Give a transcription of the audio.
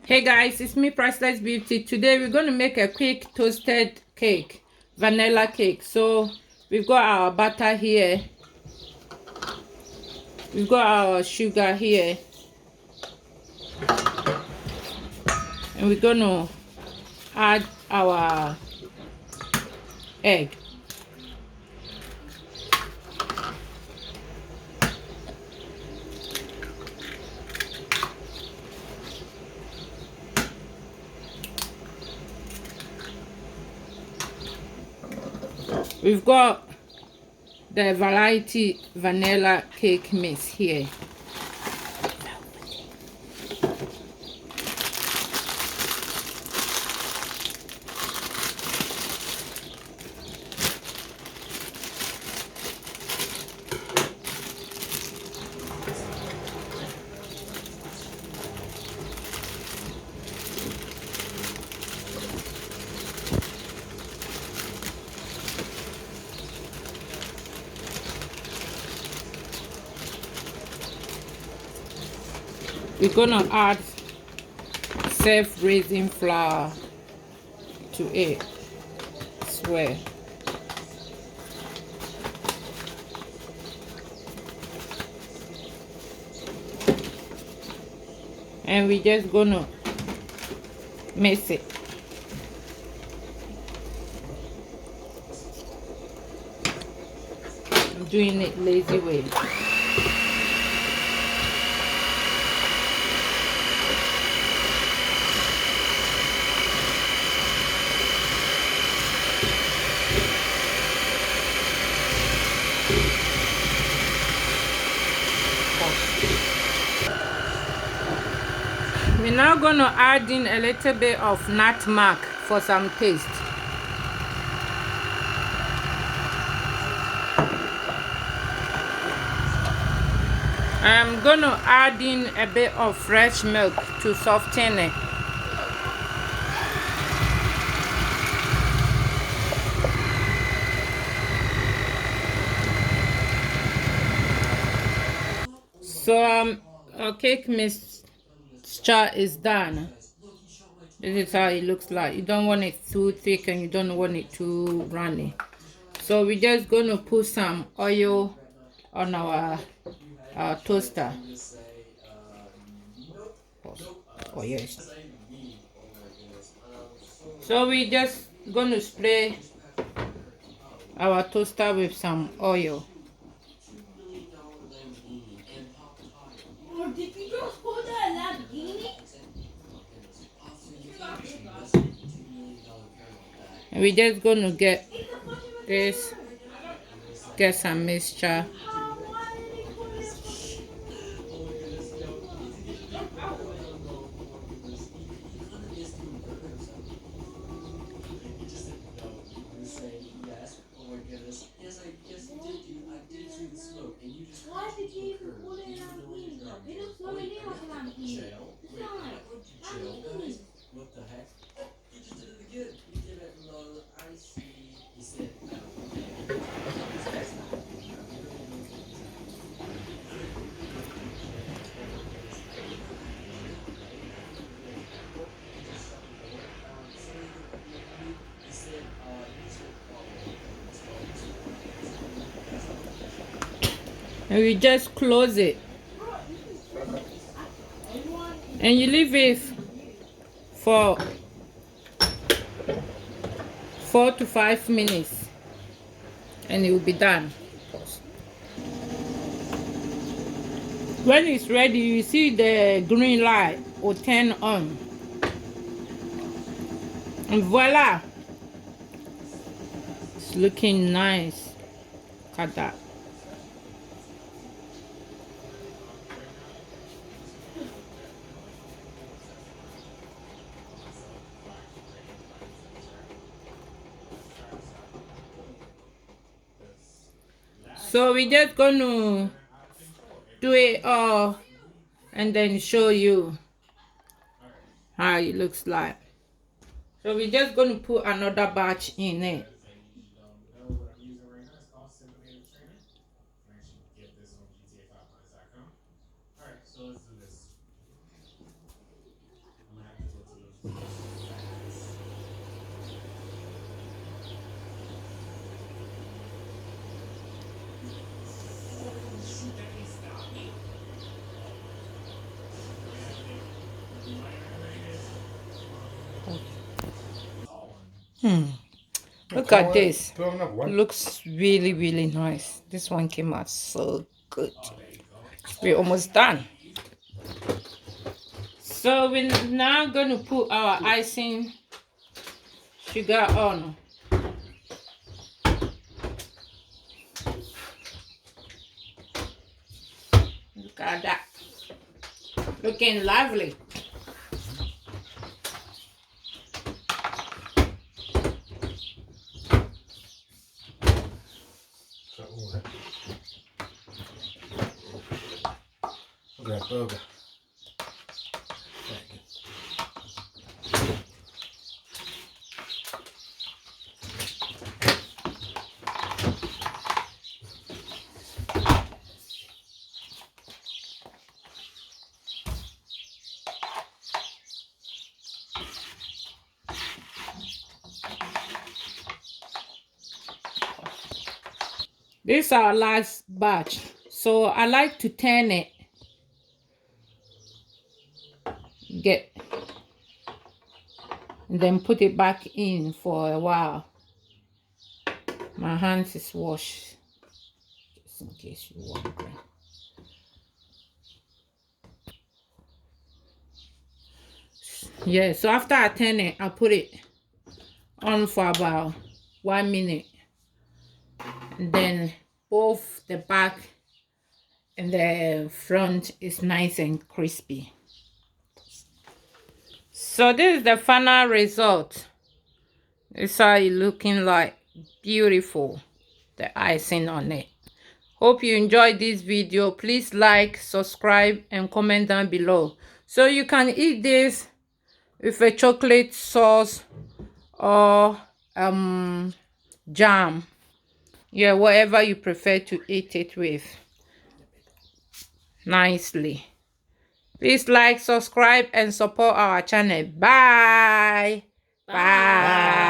Hey guys, it's me, Priceless Beauty. Today we're going to make a quick toasted cake, vanilla cake. So we've got our butter here, we've got our sugar here, and we're going to add our egg. We've got the variety vanilla cake mix here. We're gonna add self-raising flour to it as well. And we're just gonna mix it. I'm doing it lazy way. We're now going to add in a little bit of nutmeg for some taste. I'm going to add in a bit of fresh milk to soften it. So our cake mixture is done. This is how it looks like. You don't want it too thick and you don't want it too runny. So we're just going to put some oil on our toaster. Oh yes. So we're just going to spray our toaster with some oil. Did you just put that Lamborghini? And we're just going to get some mixture. Why did you even call it a Lamborghini? It looks nowhere near like a Lamborghini. Lamborghini. What the heck? You just did it again. You did it low. I see. He said, and we just close it and you leave it for 4 to 5 minutes and it will be done. When it's ready, you see the green light will turn on and voila, it's looking nice. Look at that. So we're just going to do it all and then show you how it looks like. So we're just going to put another batch in it. Look at this. Looks really, really nice. This one came out so good. We're almost done. So we're now going to put our icing sugar on. Look at that. Looking lovely. Look at that burger. This is our last batch. So I like to turn it. And then put it back in for a while. My hands is washed. Just in case you wondering. Yeah, so after I turn it, I put it on for about 1 minute. And then both the back and the front is nice and crispy. So this is the final result. This is how it's looking like. Beautiful. The icing on it. Hope you enjoyed this video. Please like, subscribe, and comment down below. So you can eat this with a chocolate sauce or jam. Yeah, whatever you prefer to eat it with. Nicely. Please like, subscribe, and support our channel. Bye. Bye. Bye.